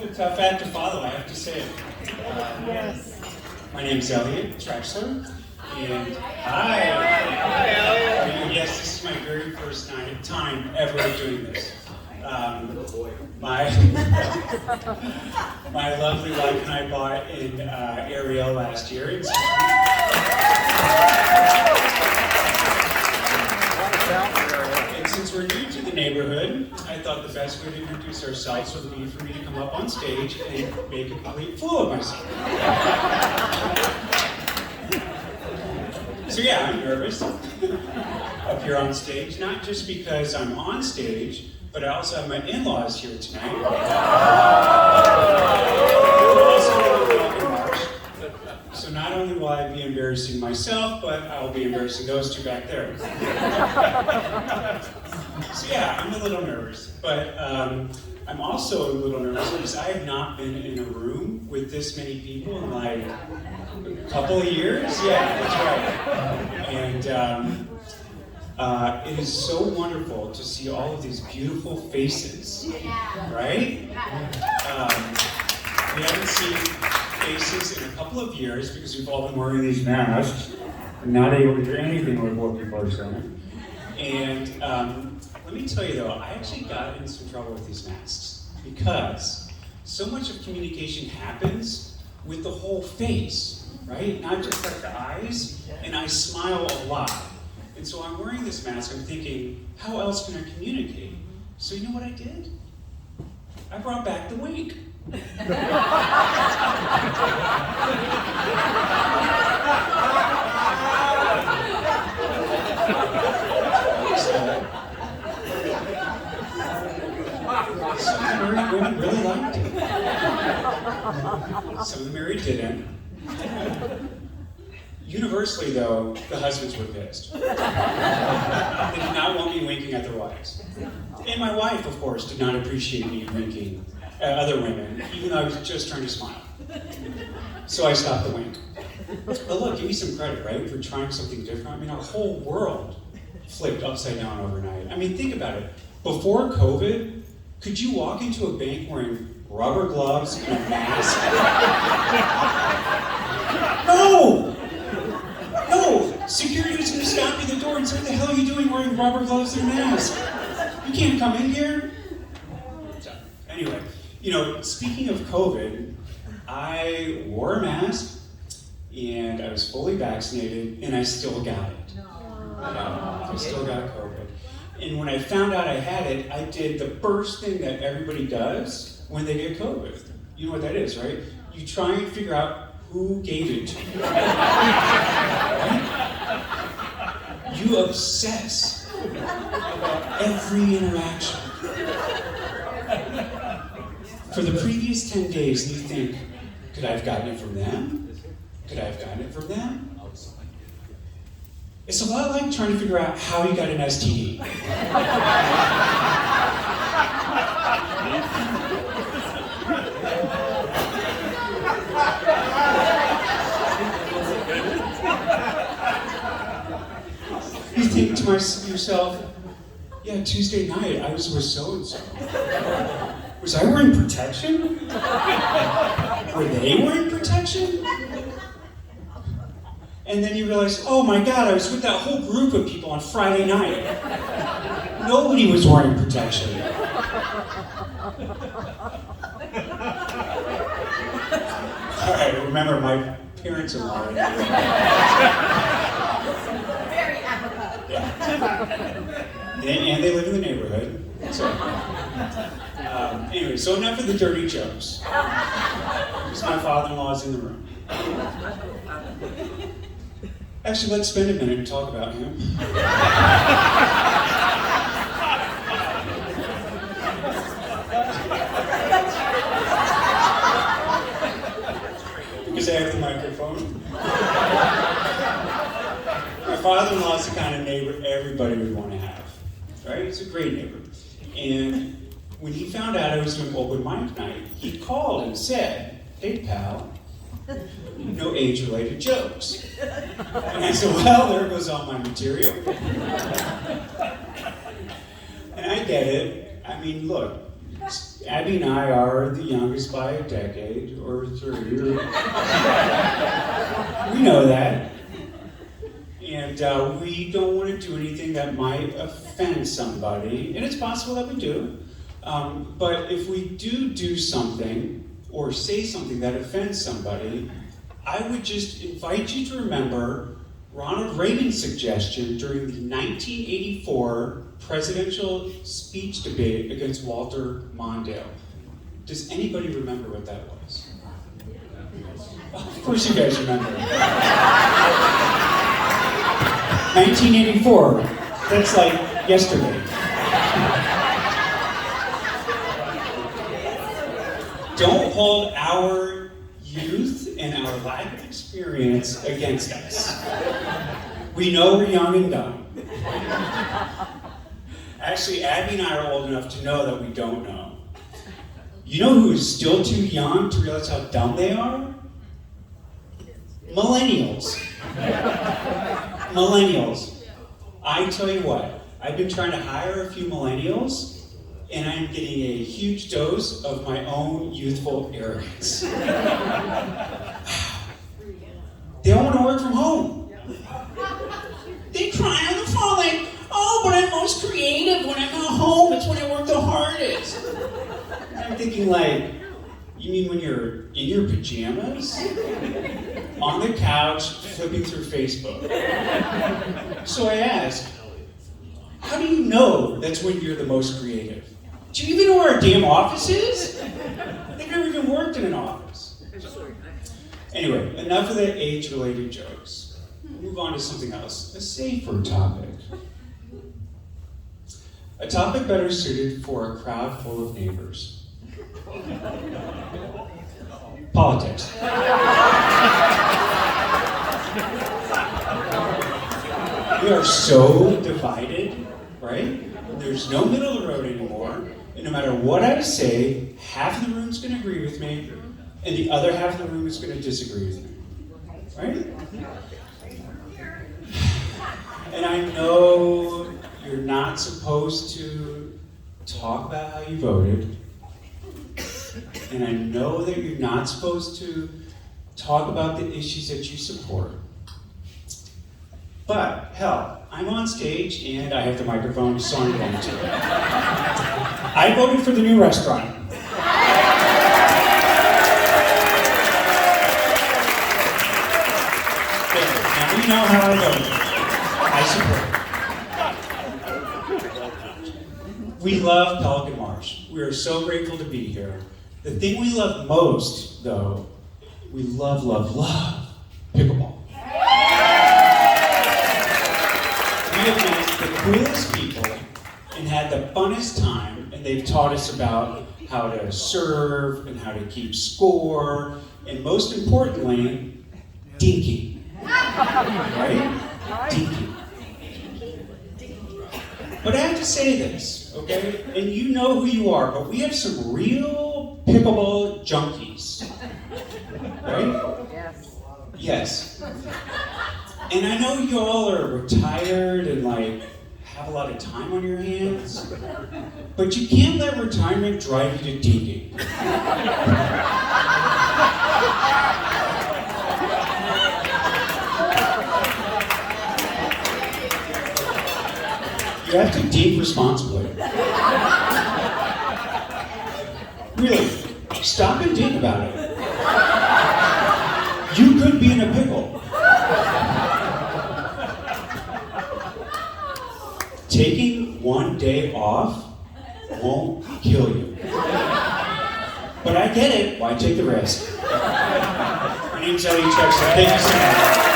a tough act to follow, I have to say. Yes. My name's Elliot Trexler, and hi. Hi, Elliot. Yes, this is my very first time ever doing this. My my lovely wife and I bought in Ariel last year. And since we're new to the neighborhood, I thought the best way to introduce ourselves would be for me to come up on stage and make a complete fool of myself. So yeah, I'm nervous up here on stage, not just because I'm on stage, but I also have my in-laws here tonight. So not only will I be embarrassing myself, but I'll be embarrassing those two back there. So yeah, I'm a little nervous, but I'm also a little nervous because I have not been in a room with this many people in like a couple of years. Yeah, that's right. And it is so wonderful to see all of these beautiful faces, right? We haven't seen faces in a couple of years because we've all been wearing these masks and not able to do anything with what people are saying. And let me tell you though, I actually got in some trouble with these masks because so much of communication happens with the whole face, right? Not just like the eyes, and I smile a lot. And so I'm wearing this mask, I'm thinking, how else can I communicate? So you know what I did? I brought back the wink. Some of the married women really liked it. Some of the married didn't. Universally, though, the husbands were pissed. They did not want me winking at their wives. And my wife, of course, did not appreciate me winking at other women, even though I was just trying to smile. So I stopped the wink. But look, give me some credit, right, for trying something different. I mean, our whole world flipped upside down overnight. I mean, think about it. Before COVID, could you walk into a bank wearing rubber gloves and a mask? No! No! Security was going to stop you at the door and say, what the hell are you doing wearing rubber gloves and a mask? You can't come in here. So, anyway, you know, speaking of COVID, I wore a mask and I was fully vaccinated and I still got it. I still got COVID. And when I found out I had it, I did the first thing that everybody does when they get COVID. You know what that is, right? You try and figure out who gave it to you. Right? You obsess about every interaction. For the previous 10 days, you think, could I have gotten it from them? Could I have gotten it from them? It's a lot like trying to figure out how you got an STD. You think to yourself, yeah, Tuesday night I was with so-and-so. Was I wearing protection? Were they wearing protection? And then you realize, oh my God, I was with that whole group of people on Friday night. Nobody was wearing protection. All right, remember my parents-in-law. Very apropos. Yeah. And they live in the neighborhood. So, anyway, so enough of the dirty jokes. Because my father-in-law is in the room. Actually, let's spend a minute and talk about him. Because I have the microphone. My father-in-law is the kind of neighbor everybody would want to have, right? He's a great neighbor. And when he found out I was doing open mic night, he called and said, hey, pal, no age-related jokes. And I said, well, there goes all my material. And I get it. I mean, look, Abby and I are the youngest by a decade or 3. We know that. And we don't want to do anything that might offend somebody. And it's possible that we do. But if we do something or say something that offends somebody, I would just invite you to remember Ronald Reagan's suggestion during the 1984 presidential speech debate against Walter Mondale. Does anybody remember what that was? Of course you guys remember. 1984. That's like yesterday. Don't hold our youth and our lack of experience against us. We know we're young and dumb. Actually, Abby and I are old enough to know that we don't know. You know who is still too young to realize how dumb they are? Millennials. Millennials. I tell you what, I've been trying to hire a few millennials, and I'm getting a huge dose of my own youthful arrogance. They all want to work from home. They cry on the phone like, oh, but I'm most creative when I'm at home. It's when I work the hardest. And I'm thinking like, you mean when you're in your pajamas? On the couch, flipping through Facebook. So I asked, how do you know that's when you're the most creative? Do you even know where our damn office is? They've never even worked in an office. Anyway, enough of the age-related jokes. We'll move on to something else, a safer topic. A topic better suited for a crowd full of neighbors. Politics. We are so divided, right? There's no middle of the road anymore. And no matter what I say, half of the room's going to agree with me, and the other half of the room is going to disagree with me. Right? And I know you're not supposed to talk about how you voted. And I know that you're not supposed to talk about the issues that you support. But, hell, I'm on stage and I have the microphone, so I'm going to. I voted for the new restaurant. There, now we know how I voted. I support. We love Pelican Marsh. We are so grateful to be here. The thing we love most, though, we love pickleball. We have met the coolest people and had the funnest time, and they've taught us about how to serve and how to keep score, and most importantly, dinking. Right? Dinking. But I have to say this, okay? And you know who you are, but we have some real pickleball junkies. Right? Yes. And I know you all are retired and like have a lot of time on your hands, but you can't let retirement drive you to dinking. You have to dink responsibly. Really, stop and think about it. You could be in a pickle. Taking one day off won't kill you. But I get it. Why take the risk? My name's Elliot Trexler. Thank you so much.